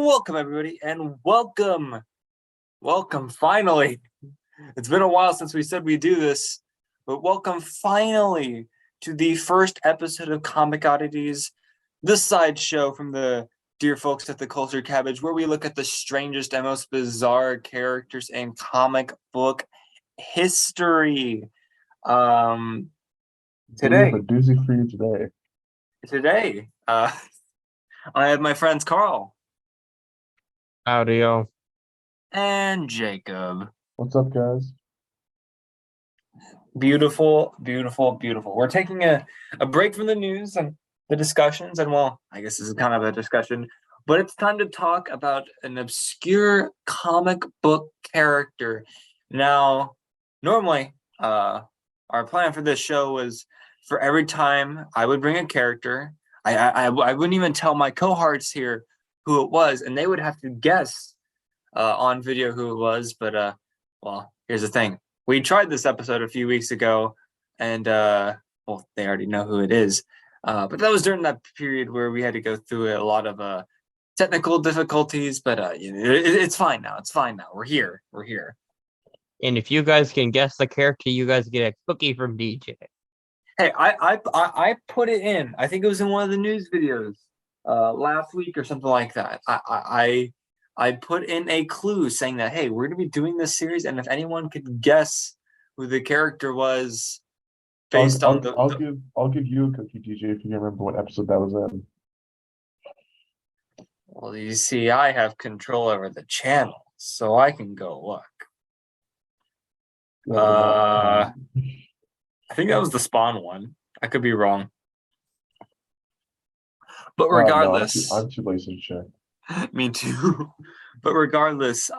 Welcome everybody, and welcome finally. It's been a while since we said we'd do this, but welcome finally to the first episode of Comic Oddities, the sideshow from the dear folks at the Culture Cabbage, where we look at the strangest and most bizarre characters in comic book history. Today, We have a doozy for you today, I have my friends Carl. Howdy, yo. And Jacob. What's up, guys? Beautiful, beautiful, beautiful. We're taking a break from the news and the discussions, and well, I guess this is kind of a discussion, but it's time to talk about an obscure comic book character. Now, normally, our plan for this show was for every time I would bring a character, I wouldn't even tell my cohorts here who it was, and they would have to guess on video who it was. But well, here's the thing: we tried this episode a few weeks ago, and well, they already know who it is. But that was during that period where we had to go through a lot of technical difficulties. But you know, it's fine now. It's fine now. We're here. We're here. And if you guys can guess the character, you guys get a cookie from DJ. Hey, I put it in. I think it was in one of the news videos last week or something like that. I put in a clue saying that, hey, we're gonna be doing this series, and if anyone could guess who the character was based on I'll give you a cookie, DJ, if you remember what episode that was in. Well, you see, I have control over the channel, so I can go look. I think that was the Spawn one. I could be wrong. But regardless, no, I'm too lazy to check. Me too. But regardless, they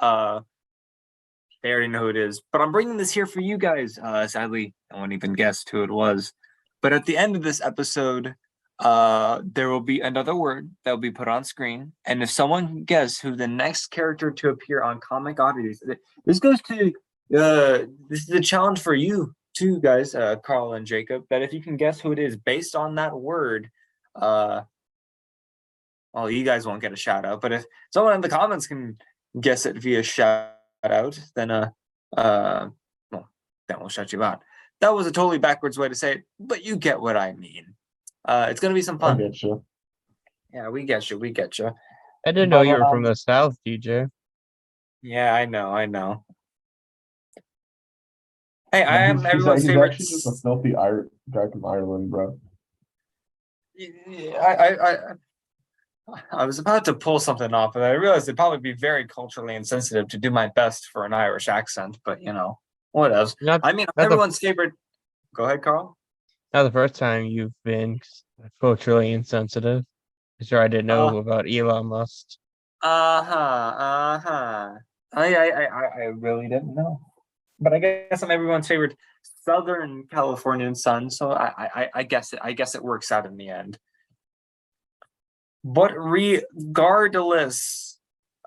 already know who it is. But I'm bringing this here for you guys. Sadly, no one even guessed who it was. But at the end of this episode, there will be another word that will be put on screen. And if someone can guess who the next character to appear on Comic Oddities, this goes to this is a challenge for you too, guys, Carl and Jacob, that if you can guess who it is based on that word, well, you guys won't get a shout out, but if someone in the comments can guess it via shout out, then well, then we'll shout you out. That was a totally backwards way to say it, but you get what I mean. It's gonna be some fun. I get you. Yeah, we get you. We get you. I didn't know you were from the South, DJ. Yeah, I know. Hey, I am everyone's he's favorite. Actually just a filthy guy from Ireland, bro. I was about to pull something off, but I realized it'd probably be very culturally insensitive to do my best for an Irish accent. But you know, what else? I mean, everyone's favorite. Go ahead, Carl. Not the first time you've been culturally insensitive. Sure, I didn't know about Elon Musk. I really didn't know. But I guess I'm everyone's favorite Southern Californian son, so I guess it works out in the end. But regardless,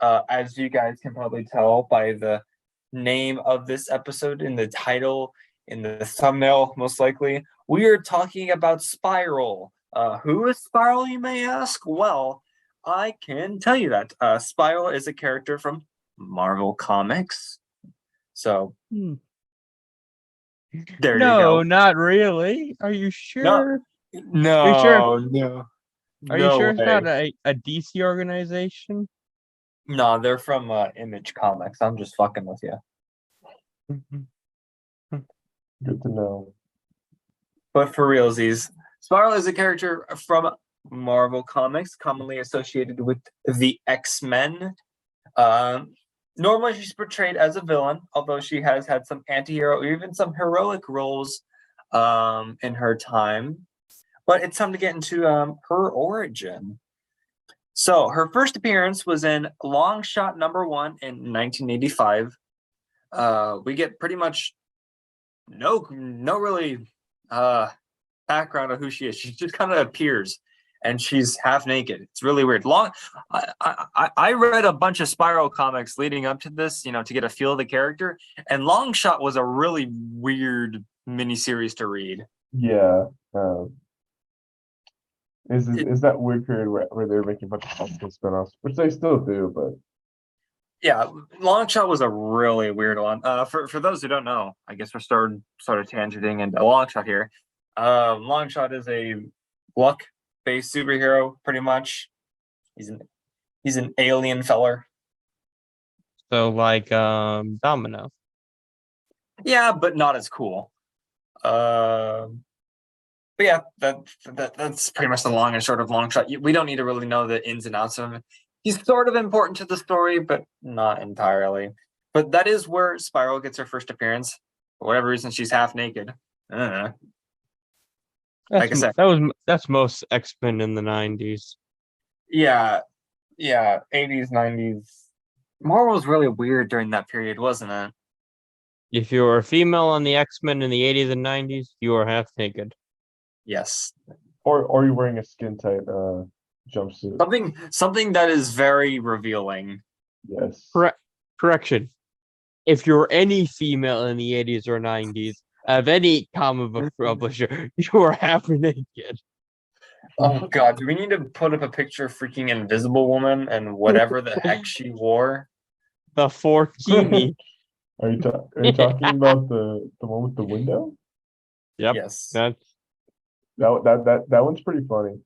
as you guys can probably tell by the name of this episode, in the title, in the thumbnail, most likely, we are talking about Spiral. Who is Spiral, you may ask? Well, I can tell you that. Spiral is a character from Marvel Comics. So there you go. No, not really. Are you sure? No. Are you sure? No. Are you sure it's not a DC organization? No, they're from Image Comics. I'm just fucking with you. Good to know. But for realsies, Spiral is a character from Marvel Comics, commonly associated with the X-Men. Normally, she's portrayed as a villain, although she has had some anti-hero or even some heroic roles in her time. But it's time to get into her origin. So her first appearance was in Long Shot #1 in 1985. We get pretty much no really background of who she is. She just kind of appears. and she's half naked. It's really weird. I read a bunch of Spiral comics leading up to this, to get a feel of the character, and Longshot was a really weird miniseries to read. Yeah. Is that weird period where they're making a bunch of multiple spinoffs, which they still do, but Yeah, Longshot was a really weird one. For those who don't know, I guess we're sort of tangenting into Longshot here. Longshot is a luck-based superhero, pretty much. He's an alien feller. So like Domino. Yeah, but not as cool. But yeah, that's pretty much the long and short of Longshot. We don't need to really know the ins and outs of him. He's sort of important to the story, but not entirely. But that is where Spiral gets her first appearance. For whatever reason, she's half naked. I don't know. Like I said, that's most X-Men in the 90s. Yeah, 80s, 90s. Marvel was really weird during that period, wasn't it? If you were a female on the X-Men in the 80s and 90s, you were half naked. Yes. or you're wearing a skin tight jumpsuit. Something that is very revealing. Yes. Correction. If you're any female in the 80s or 90s of any comic book publisher, you are half naked. Oh god, do we need to put up a picture of freaking Invisible Woman and whatever the heck she wore? The Fortini. Are you talking about the one with the window? Yep. Yes. That one's pretty funny.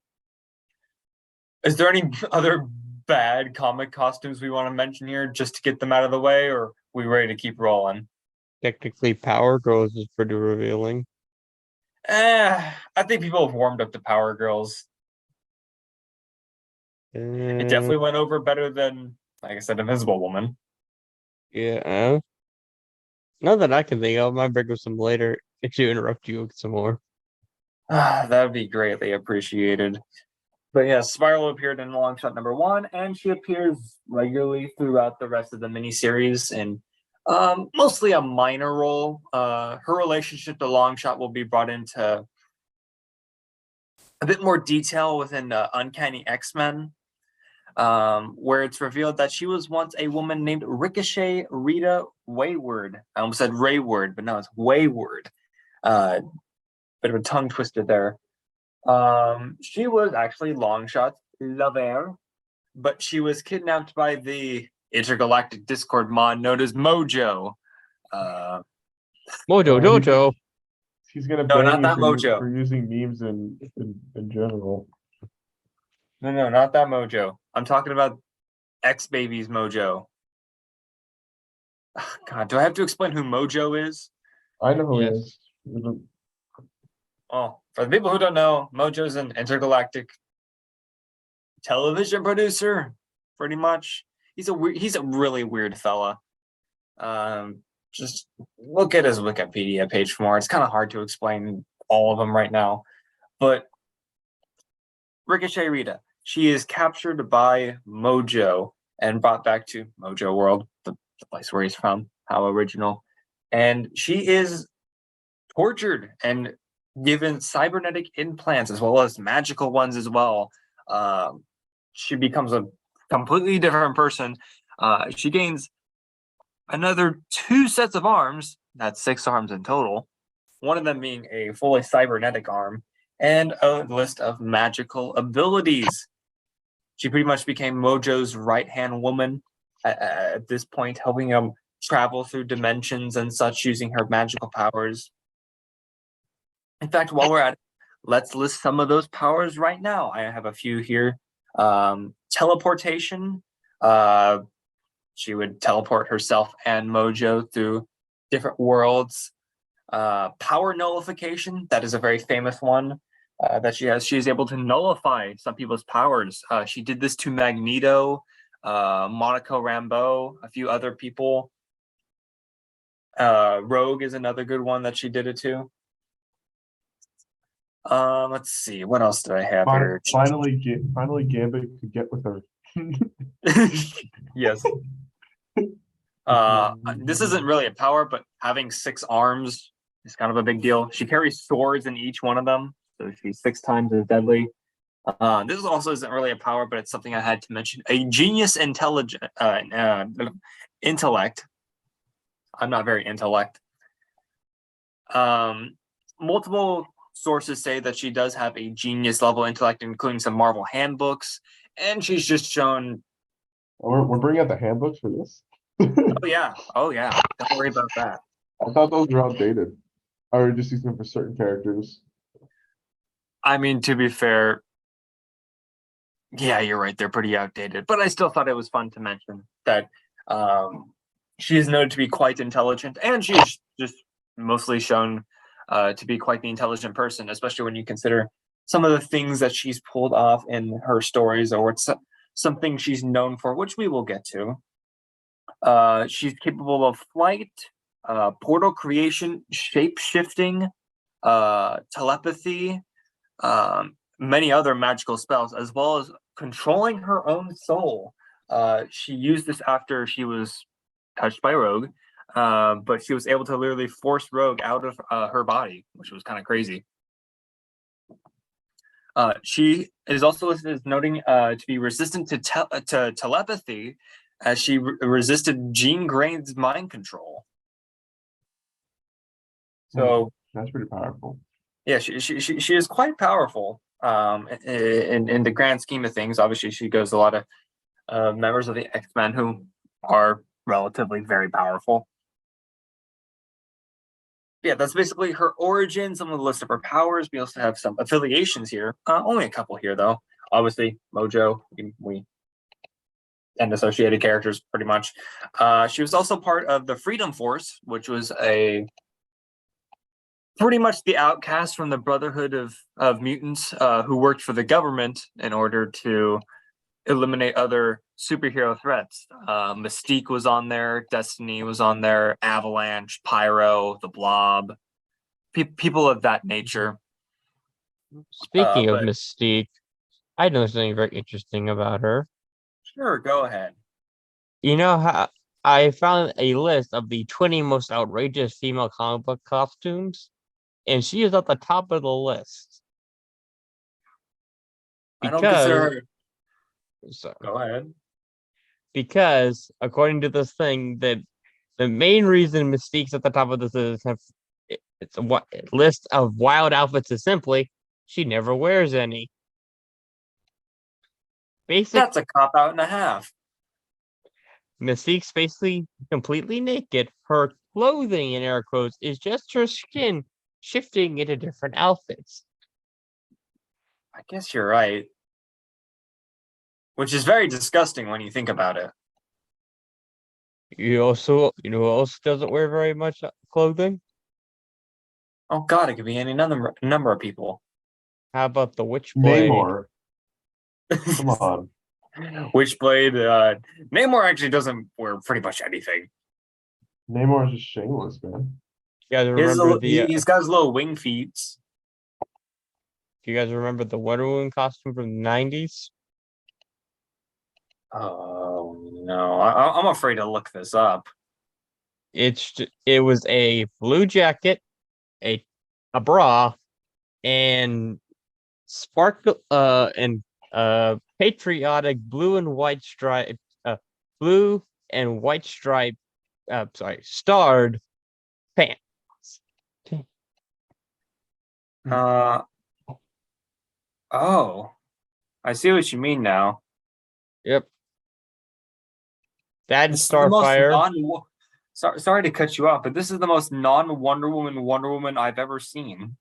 Is there any other bad comic costumes we want to mention here just to get them out of the way, or are we ready to keep rolling? Technically, Power Girls is pretty revealing. I think people have warmed up to Power Girls. It definitely went over better than, like I said, Invisible Woman. Yeah. Not that I can think of. I might bring up some later if you interrupt you with some more. That would be greatly appreciated. But yeah, Spiral appeared in Longshot #1, and she appears regularly throughout the rest of the miniseries in mostly a minor role. Her relationship to Longshot will be brought into a bit more detail within Uncanny X-Men, where it's revealed that she was once a woman named Ricochet Rita Wayward. I almost said Rayward, but no, it's Wayward. Bit of a tongue twister there. She was actually Longshot's lover, but she was kidnapped by the intergalactic Discord mod known as Mojo. Mojo Jojo. He's gonna No, bang not you that Mojo. for using memes in general. No, not that Mojo. I'm talking about X-Baby's Mojo. God, do I have to explain who Mojo is? I know who he Yes. is. Oh, for the people who don't know, Mojo's an intergalactic television producer, pretty much. He's a really weird fella. Just look at his Wikipedia page for more. It's kind of hard to explain all of them right now. But Ricochet Rita, she is captured by Mojo and brought back to Mojo World, the place where he's from, how original. And she is tortured and given cybernetic implants as well as magical ones as well. She becomes a completely different person. She gains another 2 sets of arms. That's 6 arms in total. One of them being a fully cybernetic arm and a list of magical abilities. She pretty much became Mojo's right-hand woman at this point, helping him travel through dimensions and such using her magical powers. In fact, while we're at it, let's list some of those powers right now. I have a few here. Teleportation. She would teleport herself and Mojo through different worlds. Power nullification. That is a very famous one that she has. She is able to nullify some people's powers. She did this to Magneto, Monica Rambeau, a few other people. Rogue is another good one that she did it to. Let's see. What else do I have here? Finally, Gambit could get with her. Yes. This isn't really a power, but having 6 arms is kind of a big deal. She carries swords in each one of them, so she's 6 times as deadly. This also isn't really a power, but it's something I had to mention. A genius intellect. I'm not very intellect. Multiple sources say that she does have a genius level intellect, including some Marvel handbooks, and she's just shown. We're bringing out the handbooks for this. Oh yeah. Don't worry about that. I thought those were outdated. I would just use them for certain characters. I mean, to be fair, yeah, you're right. They're pretty outdated, but I still thought it was fun to mention that she is known to be quite intelligent, and she's just mostly shown to be quite the intelligent person, especially when you consider some of the things that she's pulled off in her stories, or what's something she's known for, which we will get to. She's capable of flight, portal creation, shape shifting, telepathy, many other magical spells, as well as controlling her own soul. She used this after she was touched by Rogue, but she was able to literally force Rogue out of her body, which was kind of crazy. She is also listed as noting to be resistant to telepathy, as she resisted Jean Grey's mind control. So that's pretty powerful. Yeah, she is quite powerful. In the grand scheme of things, obviously she goes a lot of members of the X-Men who are relatively very powerful. Yeah, that's basically her origin, some of the list of her powers. We also have some affiliations here. Only a couple here, though. Obviously, Mojo, we and associated characters, pretty much. She was also part of the Freedom Force, which was pretty much the outcast from the Brotherhood of Mutants, who worked for the government in order to eliminate other superhero threats. Mystique was on there, Destiny was on there, Avalanche, Pyro, the Blob, people of that nature. Speaking of But Mystique, I know something very interesting about her. sure, go ahead. You know how I found a list of the 20 most outrageous female comic book costumes, and she is at the top of the list. I don't consider Because her. so, Go ahead. because according to this thing, that the main reason Mystique's at the top of this is it's a list of wild outfits is simply she never wears any. That's a cop out and a half. Mystique's basically completely naked. Her clothing, in air quotes, is just her skin shifting into different outfits. I guess you're right. Which is very disgusting when you think about it. You know who else doesn't wear very much clothing? Oh God, it could be any number of people. How about the Witchblade? Namor. Come on. Witchblade. Namor actually doesn't wear pretty much anything. Namor is just shameless, man. You guys remember He's got his little wing feet. Do you guys remember the Wonder Woman costume from the 90s? Oh no, I'm afraid to look this up. It was a blue jacket, a bra, and sparkle and patriotic blue and white stripe blue and white stripe starred pants. Oh, I see what you mean now. Yep. That This is the most Starfire. sorry to cut you off, but this is the most non-Wonder Woman I've ever seen.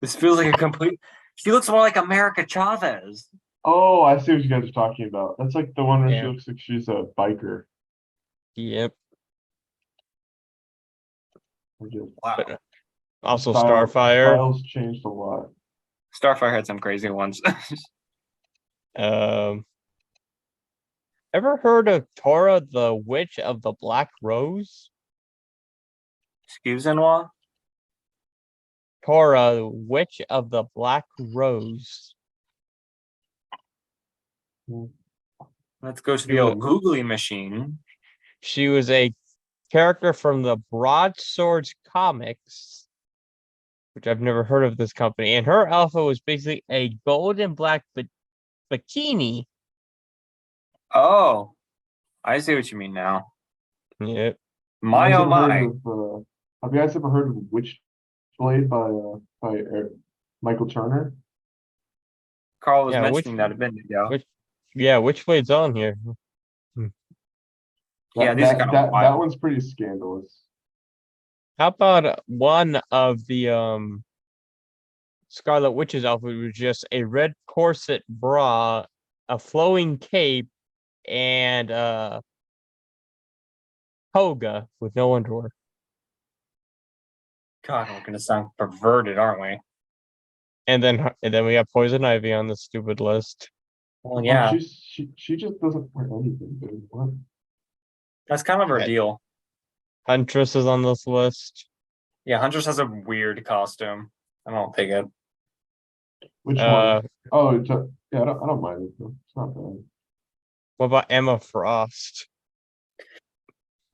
This feels like a complete. She looks more like America Chavez. Oh, I see what you guys are talking about. That's like the one where she Yeah. looks like she's a biker. Yep. Wow. But also Style- Starfire. Styles changed a lot. Starfire had some crazy ones. Ever heard of Tora, the Witch of the Black Rose? Excuse-moi? Tora, Witch of the Black Rose. Let's go to the old googly machine. She was a character from the Broadswords comics. which I've never heard of this company. And her outfit was basically a gold and black bikini. I see what you mean now. Yep. My oh my. Have you guys ever heard of Witchblade by Michael Turner? Carl was Yeah, mentioning that a minute ago. Witchblade's on here. Yeah, these are kind of That wild. one's pretty scandalous. How about one of the Scarlet Witch's outfit was just a red corset bra, a flowing cape, and toga with no underwear. God, we're gonna sound perverted, aren't we? And then we got Poison Ivy on the stupid list. Well, yeah, She just doesn't wear anything, dude. What? that's kind of her Right. deal. Huntress is on this list. Yeah, Huntress has a weird costume. I don't think it. Which Uh, one? Oh, yeah, I don't mind it though. It's not bad. What about Emma Frost?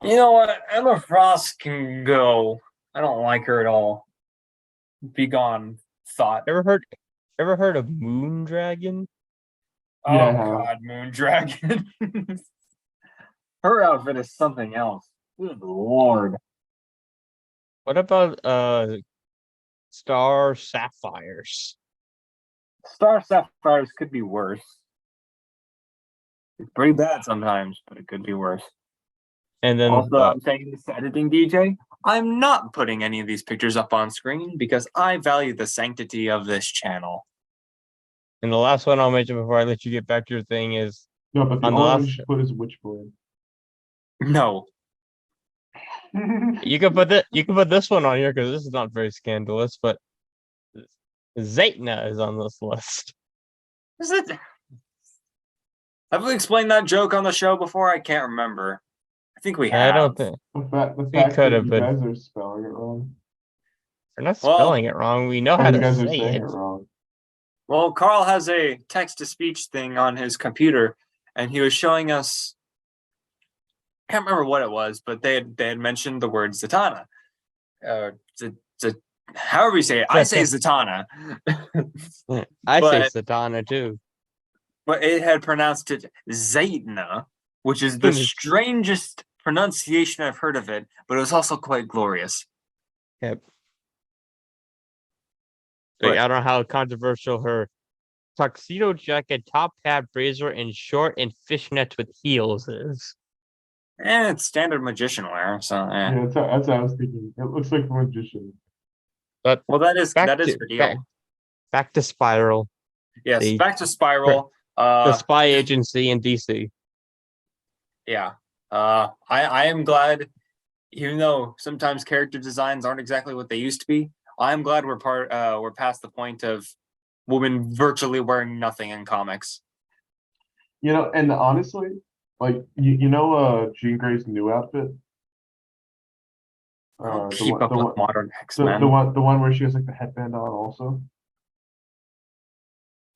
You know what? Emma Frost can go. I don't like her at all. Be gone, thought. Ever heard of Moondragon? Oh Yeah, I have. God, Moondragon. Her outfit is something else. Good Lord. What about Star Sapphires? Star Sapphires could be worse. It's pretty bad sometimes, but it could be worse. And then Also, I'm saying this to editing DJ. I'm not putting any of these pictures up on screen because I value the sanctity of this channel. and the last one I'll mention before I let you get back to your thing is No, but the on the only one last. you should put is Witchblade. No. You can put this one on here because this is not very scandalous, but Zaitna is on this list. Is it? Have we explained that joke on the show before? I can't remember. I think we have. I don't think The We fact could that have you been. guys are spelling it wrong. We're not Well, spelling it wrong. We know Oh, how you to guys are say saying it. it wrong. Well, Carl has a text-to-speech thing on his computer, and he was showing us. I can't remember what it was, but they had mentioned the word Zatanna. However you say it, I say Zatanna. I say But- Satana too. But it had pronounced it Zaitna, which is the strangest pronunciation I've heard of it, but it was also quite glorious. Yep. But- I don't know how controversial her tuxedo jacket, top hat, blazer, and short and fishnets with heels is. It's standard magician wear, so Yeah, that's what I was thinking. It looks like a magician. But well, that is back her to deal. back to Spiral, Yes, the- back to Spiral. the spy agency in DC. Yeah. I am glad, even though sometimes character designs aren't exactly what they used to be. I'm glad we're past the point of women virtually wearing nothing in comics. You know, and honestly, like Jean Grey's new outfit. I don't The keep one, up the with one, modern the, X-Men. the one where she has like the headband on also.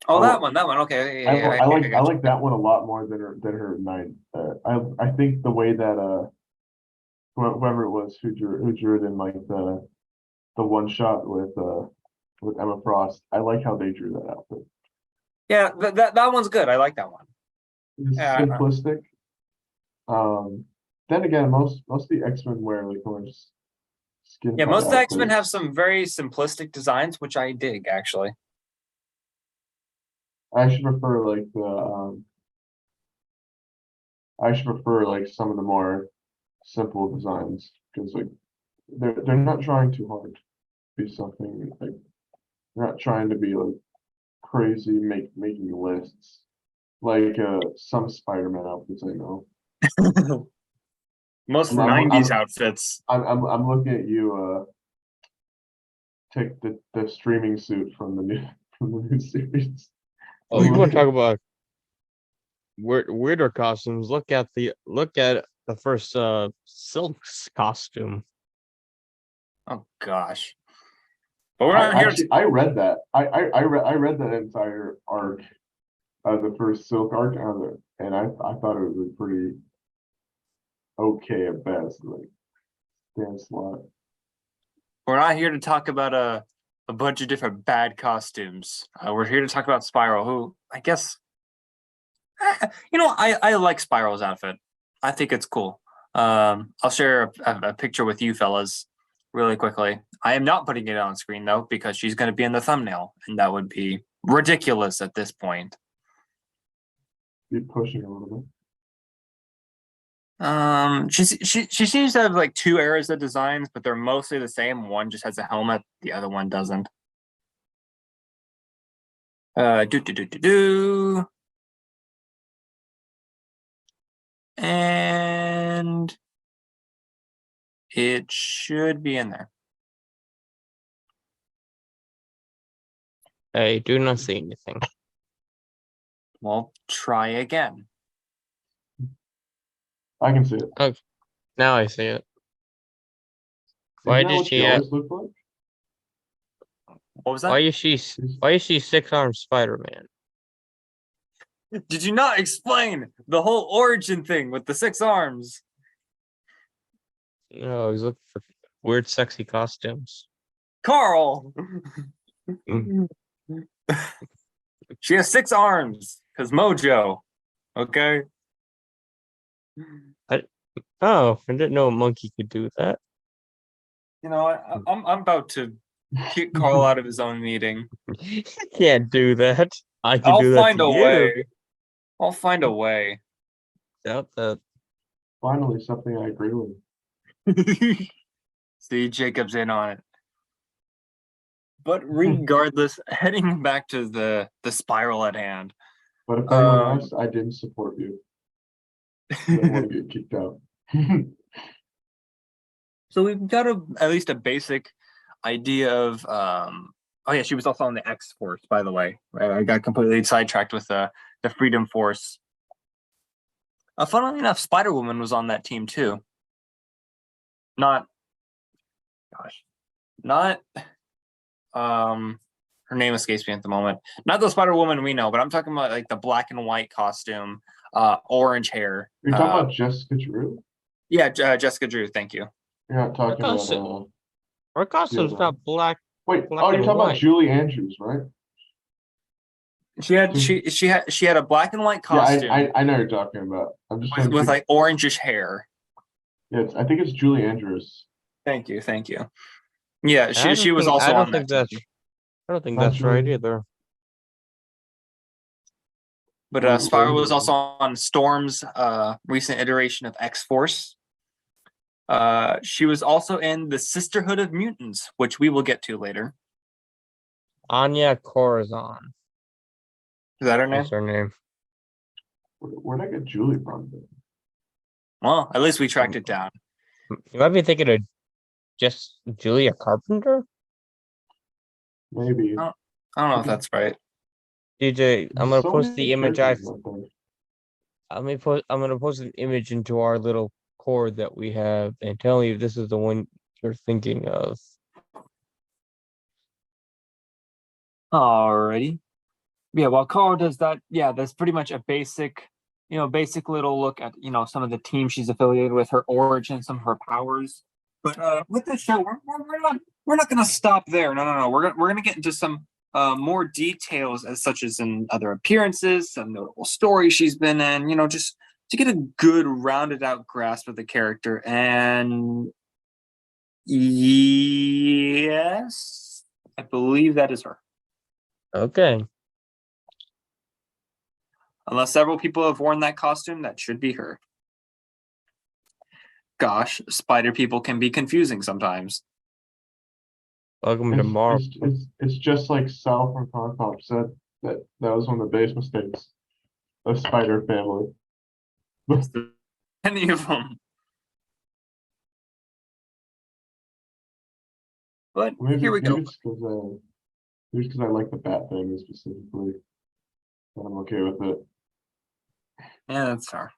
Oh, that one. Okay, yeah, I like that one a lot more than her night. I think the way that whoever it was who drew it in like the one shot with Emma Frost. I like how they drew that outfit. Yeah, that one's good. I like that one. It's Yeah, simplistic. Then again, most of the X-Men wear like more skin. Yeah, tight most of the X-Men have outfits. some very simplistic designs, which I dig actually. I actually prefer like some of the more simple designs because like they're not trying too hard to be something like they're not trying to be like crazy making lists like some Spider-Man outfits I know. Most I'm- 90s I'm- outfits. I'm looking at you take the streaming suit from the new series. Oh, you want to talk about weirder costumes? Look at the first Silk's costume. Oh gosh. But we're not here to I read that. I read that entire arc, the first Silk arc, and I thought it was pretty okay at best. Like, Dan Slott. we're not here to talk about a bunch of different bad costumes. We're here to talk about Spiral, who I guess, I like Spiral's outfit. I think it's cool. I'll share a picture with you fellas really quickly. I am not putting it on screen though, because she's going to be in the thumbnail, and that would be ridiculous at this point. Be pushing a little bit. She seems to have like two eras of designs, but they're mostly the same. One just has a helmet, the other one doesn't. And it should be in there. I do not see anything. Well, try again. I can see it. Now I see it. Isn't Why that did what she always look like? What was that? Why is she six-armed Spider-Man? Did you not explain the whole origin thing with the 6 arms? No, I was looking for weird, sexy costumes. Carl! Mm. She has 6 arms, because Mojo. Okay? Oh, I didn't know a monkey could do that. You know, I'm about to kick Carl out of his own meeting. You can't do that. I can I'll do that find to a you. way. I'll find a way. Doubt that. Finally, something I agree with. See, Jacob's in on it. But regardless, heading back to the spiral at hand. But if anyone asks, I didn't support you. I don't want to get kicked out. So we've got at least a basic idea of oh yeah, she was also on the X Force, by the way. I got completely sidetracked with the Freedom Force. Funnily enough, Spider-Woman was on that team too. Not her name escapes me at the moment. Not the Spider-Woman we know, but I'm talking about like the black and white costume, orange hair. You're talking about Jessica Drew? Yeah, Jessica Drew, thank you. You're not talking costume- about Her costume's Yeah, not black. wait, black oh, you're and talking about white. Julie Andrews, right? She had a black and white costume Yeah, I know what you're talking about. I'm just trying to with think. like orangish hair. Yeah, I think it's Julie Andrews. Thank you. Yeah, she was also I don't on think that that's. team. I don't think Not that's right Julie. either. But Spiral was also on Storm's recent iteration of X-Force. She was also in the Sisterhood of Mutants, which we will get to later. Anya Corazon. Is that her name? That's her name. Where'd I get Julie from? Well, at least we tracked it down. You might be thinking of just Julia Carpenter. Maybe. I don't know if that's right. DJ, I'm gonna So post many the image I. characters out there. I'm gonna post an image into our little cord that we have, and tell me if this is the one you're thinking of. Alrighty. Yeah, while Carl does that, yeah, that's pretty much a basic little look at, some of the teams she's affiliated with, her origin, some of her powers. But with this show, we're not gonna stop there. No. We're gonna get into some more details as such as in other appearances, some notable stories she's been in, just to get a good rounded out grasp of the character. And yes, I believe that is her. Okay. Unless several people have worn that costume, that should be her. Gosh, spider people can be confusing sometimes. Welcome to Marvel. It's just like Sal from Con Pop said that was one of the base mistakes of Spider Family. Any of them. But here we go. It's because I like the Bat Family specifically. And I'm okay with it. Yeah, that's fair.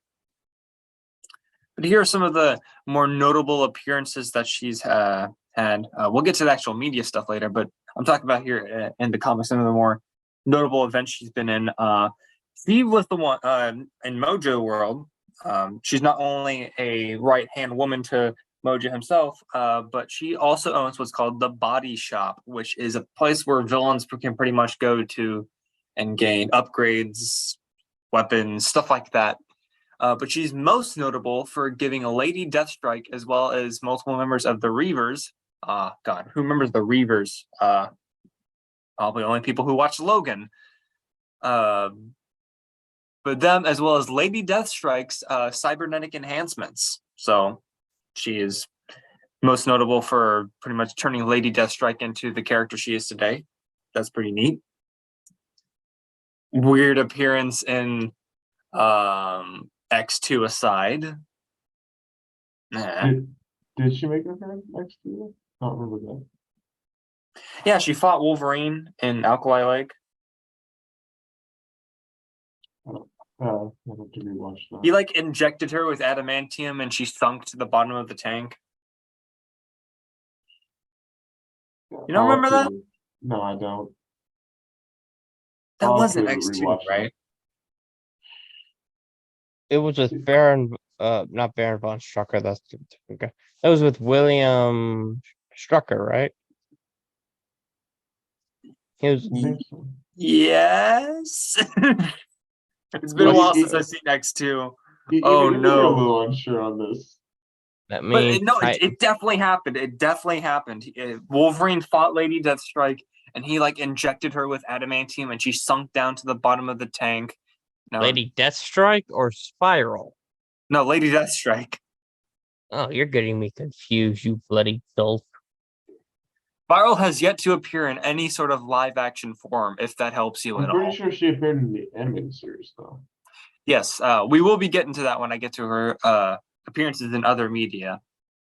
But here are some of the more notable appearances that she's had. We'll get to the actual media stuff later, but I'm talking about here in the comics, some of the more notable events she's been in. She was the one in Mojo World. She's not only a right-hand woman to Mojo himself, but she also owns what's called the Body Shop, which is a place where villains can pretty much go to and gain upgrades, weapons, stuff like that. But she's most notable for giving a Lady Deathstrike as well as multiple members of the Reavers. God, who remembers the Reavers? Probably only people who watch Logan. But them as well as Lady Deathstrike's cybernetic enhancements. So she is most notable for pretty much turning Lady Deathstrike into the character she is today. That's pretty neat. Weird appearance in X2 aside. Nah. Did she make an appearance next to you? I don't remember that. Yeah, she fought Wolverine in Alkali Lake. I'll have to rewatch that. He like injected her with adamantium and she sunk to the bottom of the tank. You don't remember that? No, I don't. That I'll have wasn't to X2, rewatch that. right? It was with Baron, not Baron von Strucker. That's the different guy. That was with William Strucker, right? He was. I think so. Yes. It's been a What's- while since I've seen X2. Oh, Even no. you're a little unsure on this. That But means it definitely happened. It definitely happened. Wolverine fought Lady Deathstrike, and he like injected her with adamantium, and she sunk down to the bottom of the tank. No, Lady Deathstrike or Spiral. no, Lady Deathstrike. Oh, you're getting me confused, you bloody dolt. Spiral has yet to appear in any sort of live action form, if that helps you I'm at pretty all. sure she appeared in the animated series, though. Yes, we will be getting to that when I get to her appearances in other media.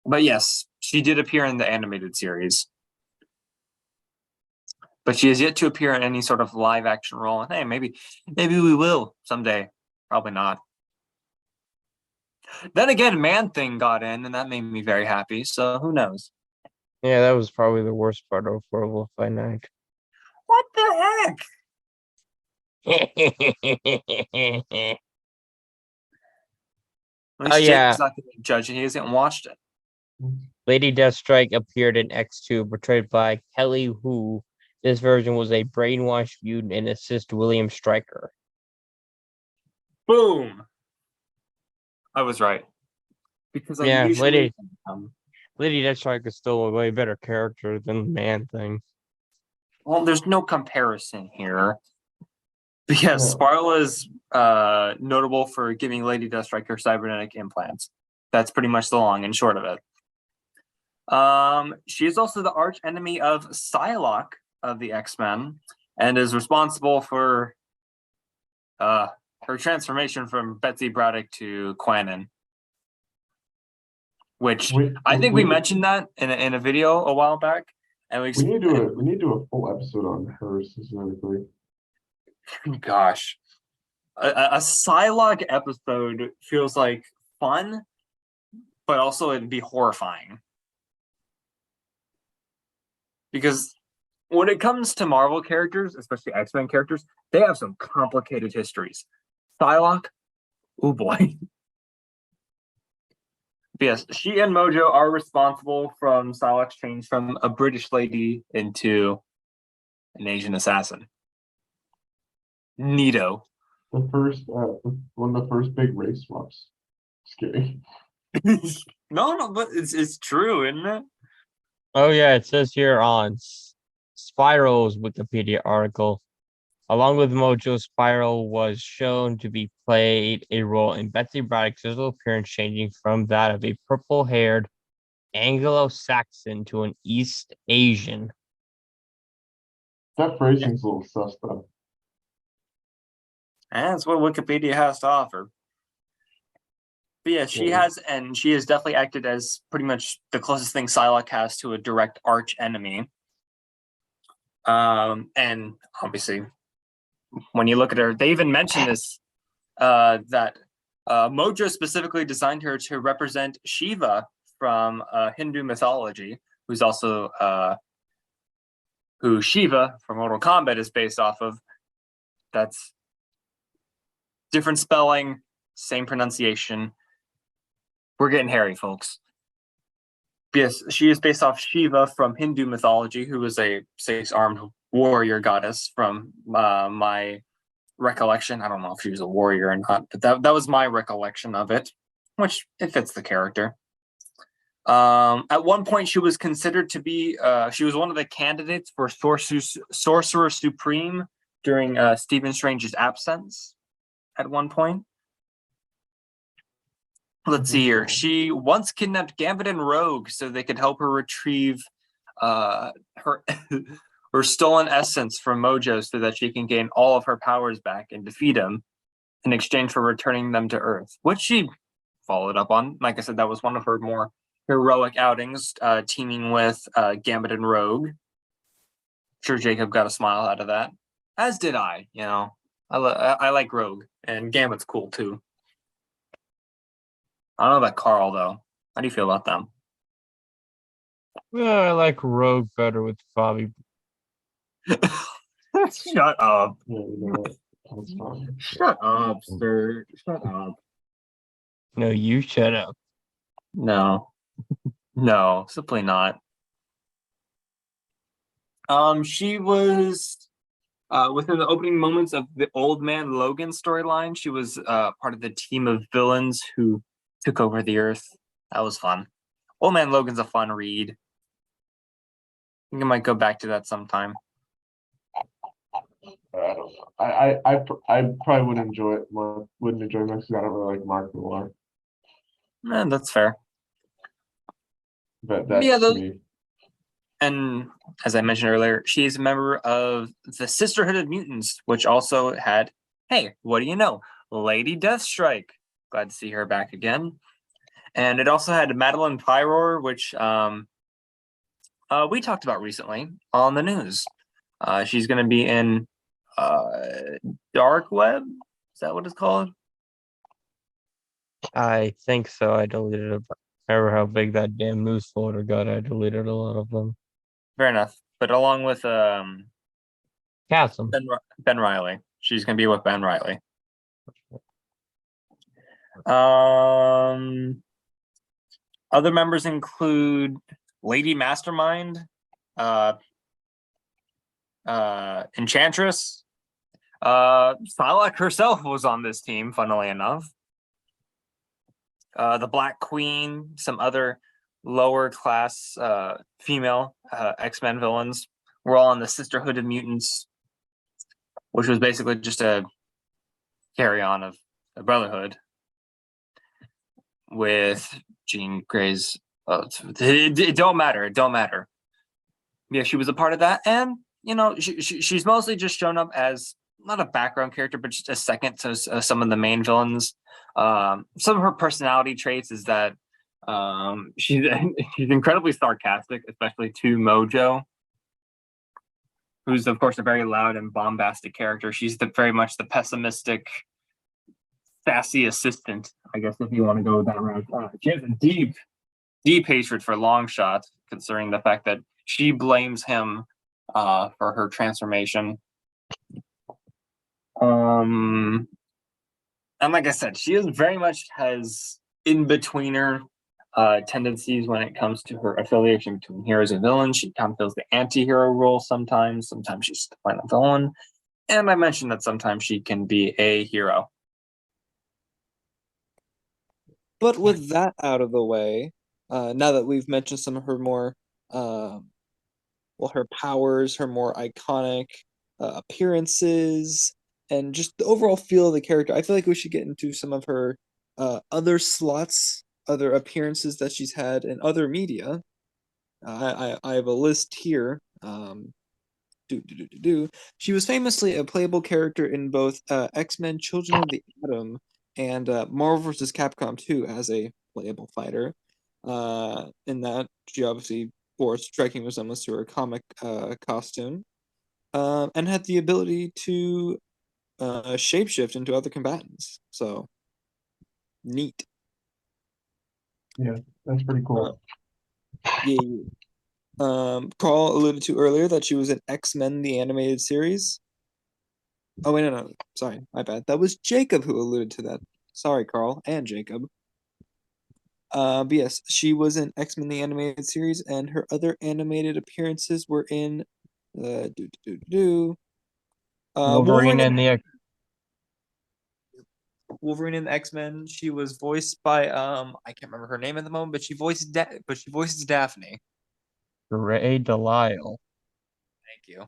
But yes, she did appear in the animated series. But she has yet to appear in any sort of live action role. And hey, maybe we will someday. Probably not. Then again, Man Thing got in, and that made me very happy. So who knows? Yeah, that was probably the worst part of Werewolf by Night. What the heck? At least yeah. Jake's not going to judge it. He hasn't watched it. Lady Deathstrike appeared in X2, portrayed by Kelly Hu. This version was a brainwashed mutant and assist William Stryker. Boom! I was right. Because I Yeah, usually Lady Deathstrike is still a way better character than Man Thing. well, there's no comparison here. But yes, No. Spiral is notable for giving Lady Deathstrike her cybernetic implants. That's pretty much the long and short of it. She is also the arch enemy of Psylocke of the X-Men and is responsible for her transformation from Betsy Braddock to Quanon. Which I think we mentioned that in a video a while back. And we need to do a full episode on her specifically. Gosh. A Psylocke episode feels like fun, but also it'd be horrifying. Because when it comes to Marvel characters, especially X-Men characters, they have some complicated histories. Psylocke, oh boy. But yes, she and Mojo are responsible from Psylocke's change from a British lady into an Asian assassin. Neato. The first, one of the first big race swaps. Scary. No, but it's true, isn't it? Oh yeah, it says here on Spiral's Wikipedia article, along with Mojo, Spiral was shown to be played a role in Betsy Braddock's physical appearance changing from that of a purple-haired Anglo-Saxon to an East Asian. That phrasing's a little sus, though. And that's what Wikipedia has to offer. But yeah, she has definitely acted as pretty much the closest thing Psylocke has to a direct arch enemy. And obviously, when you look at her, they even mention this that Mojo specifically designed her to represent Shiva from Hindu mythology, who's also who Shiva from Mortal Kombat is based off of. That's different spelling, same pronunciation. We're getting hairy, folks. Yes, she is based off Shiva from Hindu mythology, who was a six-armed warrior goddess from my recollection. I don't know if she was a warrior or not, but that was my recollection of it, which it fits the character. At one point, she was considered to be. She was one of the candidates for Sorcerer Supreme during Stephen Strange's absence. At one point, let's see here. She once kidnapped Gambit and Rogue so they could help her retrieve her her stolen essence from Mojo so that she can gain all of her powers back and defeat him in exchange for returning them to Earth, which she followed up on. Like I said, that was one of her more heroic outings, teaming with Gambit and Rogue. Sure, Jacob got a smile out of that, as did I. You know, I like Rogue, and Gambit's cool too. I don't know about Carl though. How do you feel about them? Well, I like Rogue better with Bobby. Shut up. Yeah, you know what? That's fine. Shut up, sir. Shut up. No, you shut up. No. No, simply not. She was within the opening moments of the Old Man Logan storyline. She was part of the team of villains who took over the Earth. That was fun. Old Man Logan's a fun read. I think I might go back to that sometime. I don't know. I probably wouldn't enjoy it more. Wouldn't enjoy it because I don't really like Mark Millar. That's fair. But that's Yeah, me. and as I mentioned earlier, she's a member of the Sisterhood of Mutants, which also had, hey, what do you know, Lady Deathstrike. Glad to see her back again. And it also had Madeline Pyror, which we talked about recently on the news. She's going to be in Dark Web. Is that what it's called? I think so. I deleted it. Remember how big that damn news folder got? I deleted a lot of them. Fair enough. But along with Chasm. Ben Riley, she's going to be with Ben Riley. Other members include Lady Mastermind, Enchantress. Psylocke herself was on this team, funnily enough. The Black Queen, some other lower class female X-Men villains were all in the Sisterhood of Mutants, which was basically just a carry on of a Brotherhood with Jean Grey's. It don't matter. It don't matter. Yeah, she was a part of that, and you know, she's mostly just shown up as not a background character, but just a second to some of the main villains. Some of her personality traits is that she's incredibly sarcastic, especially to Mojo, who's of course a very loud and bombastic character. She's very much the pessimistic, sassy assistant, I guess, if you want to go with that route. She has a deep hatred for Longshot, considering the fact that she blames him for her transformation. And like I said, she is very much has in-betweener tendencies when it comes to her affiliation between heroes and villains. She kind of fills the anti-hero role sometimes. Sometimes she's the final villain. And I mentioned that sometimes she can be a hero. But with that out of the way, now that we've mentioned some of her more, her powers, her more iconic appearances, and just the overall feel of the character, I feel like we should get into some of her other slots, other appearances that she's had in other media. I have a list here. She was famously a playable character in both X-Men Children of the Atom and Marvel vs. Capcom 2 as a playable fighter. In that, she obviously bore a striking resemblance to her comic costume, and had the ability to shapeshift into other combatants. So, neat. Yeah, that's pretty cool. Yeah. Carl alluded to earlier that she was in X-Men the Animated Series. Oh, wait, no. Sorry, my bad. That was Jacob who alluded to that. Sorry, Carl and Jacob. But yes, she was in X-Men the animated series, and her other animated appearances were in Wolverine and the Wolverine and X-Men. She was voiced by I can't remember her name at the moment, but she voices Daphne. Ray Delisle. Thank you.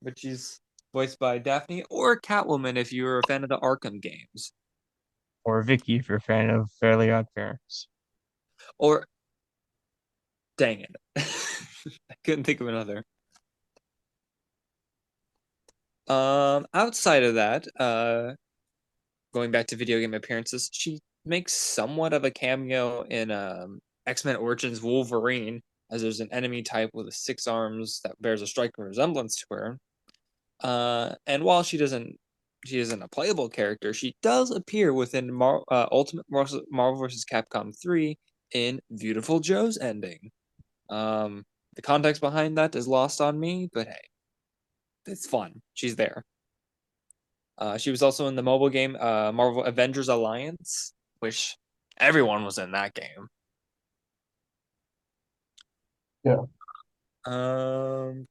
But she's voiced by Daphne or Catwoman if you're a fan of the Arkham games. Or Vicky if you're a fan of Fairly Odd Parents. Or dang it. I couldn't think of another. Outside of that, going back to video game appearances, she makes somewhat of a cameo in X-Men Origins Wolverine, as there's an enemy type with 6 arms that bears a striking resemblance to her. And while she isn't a playable character, she does appear within Ultimate Marvel vs. Capcom 3 in Beautiful Joe's ending. The context behind that is lost on me, but hey, it's fun. She's there. She was also in the mobile game Marvel Avengers Alliance, which everyone was in that game. Yeah. And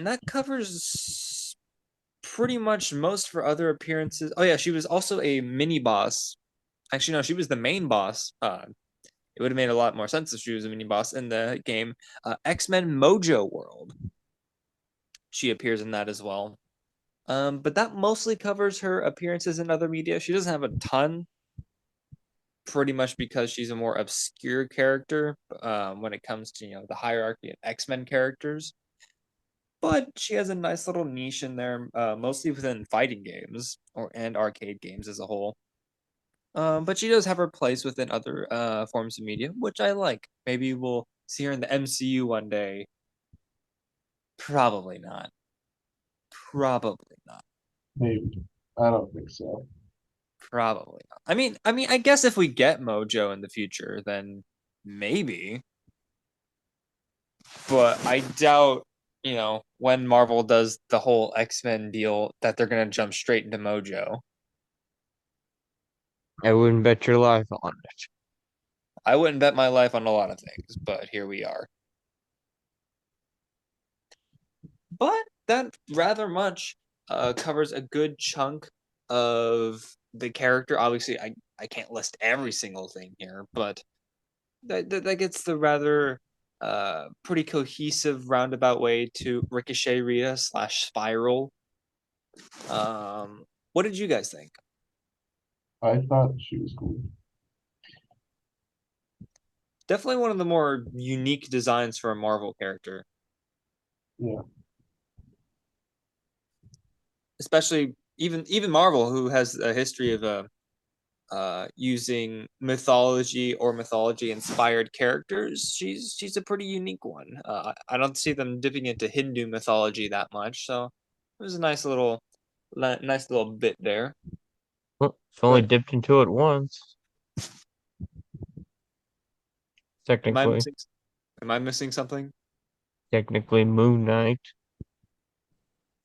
that covers pretty much most for other appearances. Oh yeah, she was also a mini boss. Actually, no, she was the main boss. It would have made a lot more sense if she was a mini boss in the game X-Men Mojo World. She appears in that as well. But that mostly covers her appearances in other media. She doesn't have a ton, pretty much because she's a more obscure character when it comes to the hierarchy of X-Men characters. But she has a nice little niche in there, mostly within fighting games and arcade games as a whole. But she does have her place within other forms of media, which I like. Maybe we'll see her in the MCU one day. Probably not. Probably not. Maybe. I don't think so. Probably not. I guess if we get Mojo in the future, then maybe. But I doubt, when Marvel does the whole X-Men deal, that they're gonna jump straight into Mojo. I wouldn't bet your life on it. I wouldn't bet my life on a lot of things, but here we are. But that rather much covers a good chunk of the character. Obviously, I can't list every single thing here, but that gets the rather pretty cohesive roundabout way to Ricochet Rita / Spiral. What did you guys think? I thought she was cool. Definitely one of the more unique designs for a Marvel character. Yeah. Especially even Marvel, who has a history of using mythology or mythology inspired characters. She's a pretty unique one. I don't see them dipping into Hindu mythology that much, so it was a nice little bit there. Well, I've only But dipped into it once, am I technically. missing? Am I missing something? Technically, Moon Knight.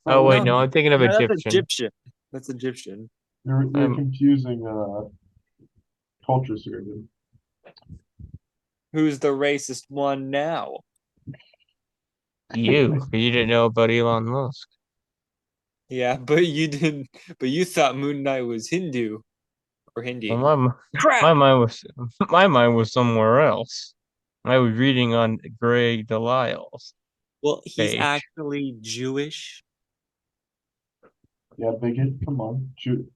Oh, Oh, wait, No, no, I'm thinking of no, that's Egyptian. Egyptian. That's Egyptian. you're confusing cultures here, dude. Who's the racist one now? You didn't know about Elon Musk. Yeah, but you didn't. But you thought Moon Knight was Hindu or Hindi. Well, Crap. my mind was my mind was somewhere else. I was reading on Greg Delisle's Well, he's page. actually Jewish. Yeah, bigot. Come on, Jew.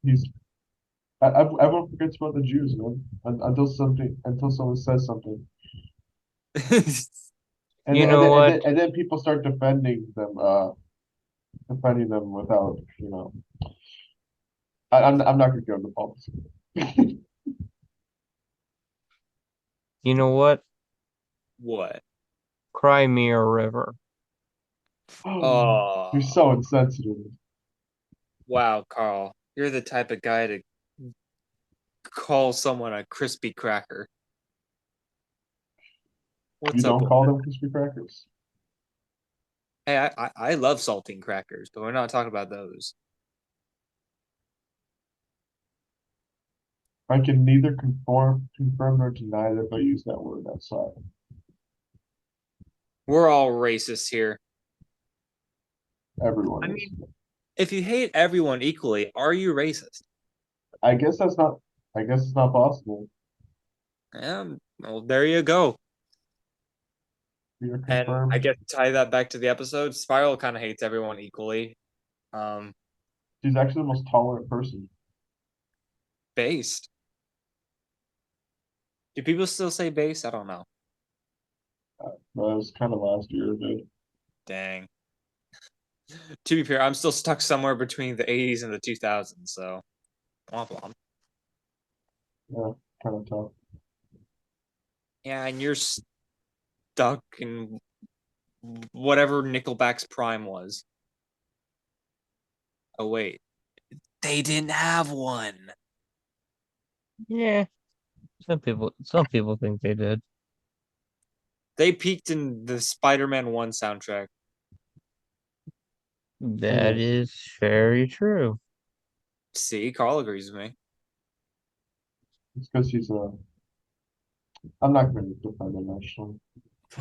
Everyone forgets about the Jews, man. Until someone says something, and You then, and know then, and what? then, and then people start defending them without, I'm not gonna go into politics. You know what? What? Crimea River. You're Oh, so insensitive. wow, Carl. You're the type of guy to call someone a crispy cracker. You What's up don't with call that? them crispy crackers. Hey, I love saltine crackers, but we're not talking about those. I can neither confirm nor deny that they use that word outside. We're all racist here. Everyone I is. mean, if you hate everyone equally, are you racist? I guess that's not. I guess it's not possible. Yeah, well, there you go. We are And I confirmed. guess to tie that back to the episode, Spiral kind of hates everyone equally. She's actually the most tolerant person. Based. Do people still say base? I don't know. That was kind of last year, dude. Dang. To be fair, I'm still stuck somewhere between the 80s and the 2000s, so womp womp. Yeah, kind of tough. Yeah, and you're stuck in whatever Nickelback's prime was. Oh wait, they didn't have one. Yeah, some people think they did. They peaked in the Spider-Man 1 soundtrack. That Mhm. is very true. See, Carl agrees with me. It's because she's a. I'm not going to defend him actually.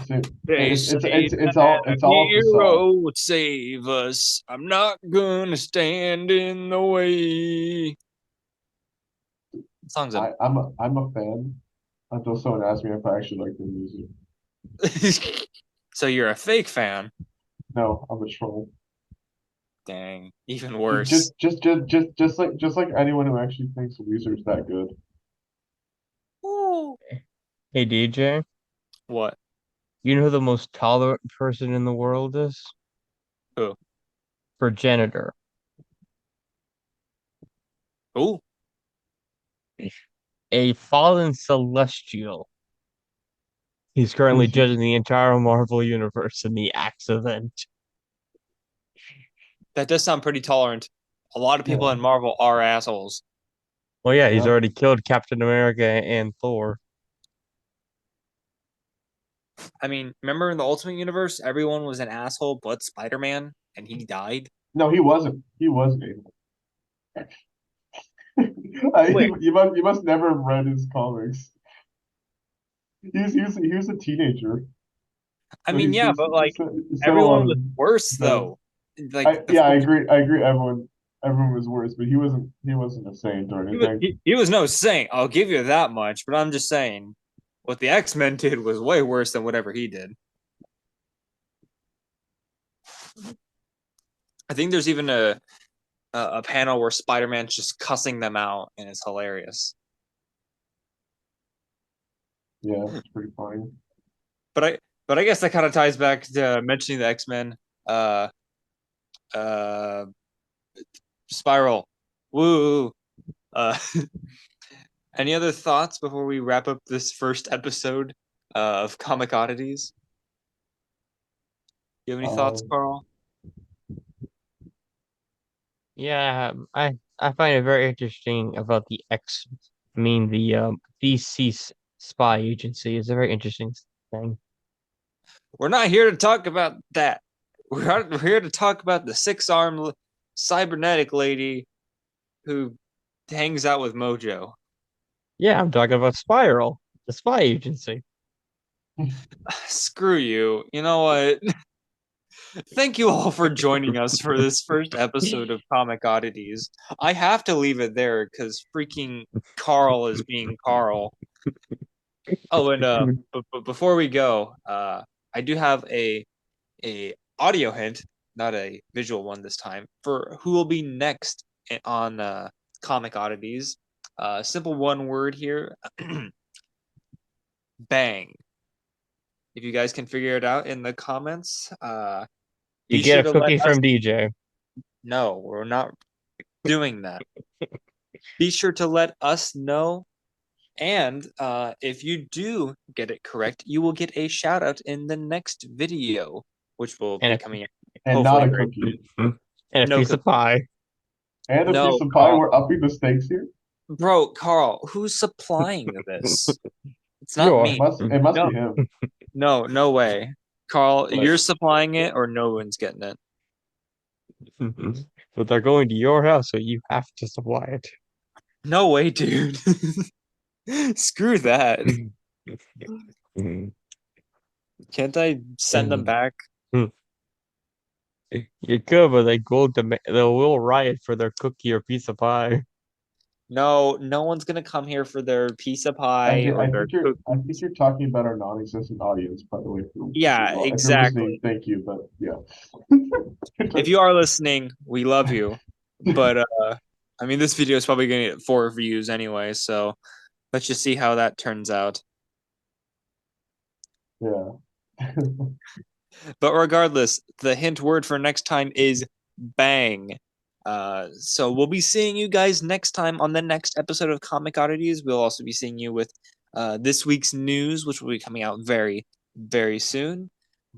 See, They say it's that all a it's all facade. hero would save us. I'm not gonna stand in the way. Song's a I'm a fan until someone asks me if I actually like their music. So you're a fake fan. No, I'm a troll. Dang, even worse. Just like anyone who actually thinks Weezer's that good. Ooh. Hey DJ, What? you know who the most tolerant person in the world is? Who? Progenitor. Ooh. A fallen celestial. He's currently Is he? judging the entire Marvel universe in the Axe event. That does sound pretty tolerant. A lot of people Yeah, in Marvel are assholes. Well, yeah, he's yeah. already killed Captain America and Thor. I mean, remember in the Ultimate Universe, everyone was an asshole but Spider-Man, and he died? No, he wasn't. He wasn't able. Wait, You must never have read his comics. He was a teenager, I so mean, yeah, but like, he said a lot everyone of was worse, bad. though. Like, I agree. I agree. Everyone was worse, but he wasn't a saint or anything. he was no saint. I'll give you that much. But I'm just saying, what the X-Men did was way worse than whatever he did. I think there's even a panel where Spider-Man's just cussing them out, and it's hilarious. Yeah, it's pretty funny. But I guess that kind of ties back to mentioning the X-Men. Uh, uh, Spiral, woo. Uh, any other thoughts before we wrap up this first episode of Comic Oddities? You have any thoughts, Um, Carl? Yeah, I find it very interesting about the X. I mean, the DC spy agency is a very interesting thing. We're not here to talk about that. We're here to talk about the six-armed cybernetic lady who hangs out with Mojo. Yeah, I'm talking about Spiral, the spy agency. Screw you. You know what? Thank you all for joining us for this first episode of Comic Oddities. I have to leave it there because freaking Carl is being Carl. Oh, and but before we go, I do have a audio hint, not a visual one this time, for who will be next on Comic Oddities. Simple one word here. Bang. If you guys can figure it out in the comments, You be get sure a to let cookie us. from DJ. No, we're not doing that. Be sure to let us know. And if you do get it correct, you will get a shout out in the next video, which will and be a, coming in and not hopefully a very cookie. and a no piece of pie. And a no piece of pie. Carl. We're upping the stakes here. Bro, Carl, who's supplying this? It's not Sure. me. It must No, be him. no way. Carl, But, you're supplying it or no one's getting it. but they're going to your house, so you have to supply it. No way, dude. Screw that. Can't I send them back? You could, but they will riot for their cookie or piece of pie. No, no one's gonna come here for their piece of I pie think, or I their think you're I think cookies. you're talking about our non-existent audience, by the way. Yeah, If you're listening, exactly. thank you, but yeah. If you are listening, we love you. But I mean, this video is probably gonna get 4 views anyway, so let's just see how that turns out. Yeah. But regardless, the hint word for next time is bang. So we'll be seeing you guys next time on the next episode of Comic Oddities. We'll also be seeing you with this week's news, which will be coming out very, very soon.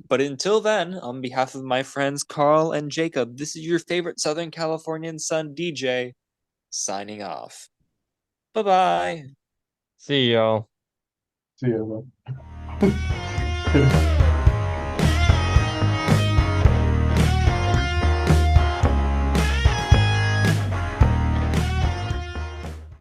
But until then, on behalf of my friends Carl and Jacob, this is your favorite Southern Californian son, DJ, signing off. Bye bye. See y'all. See ya, man.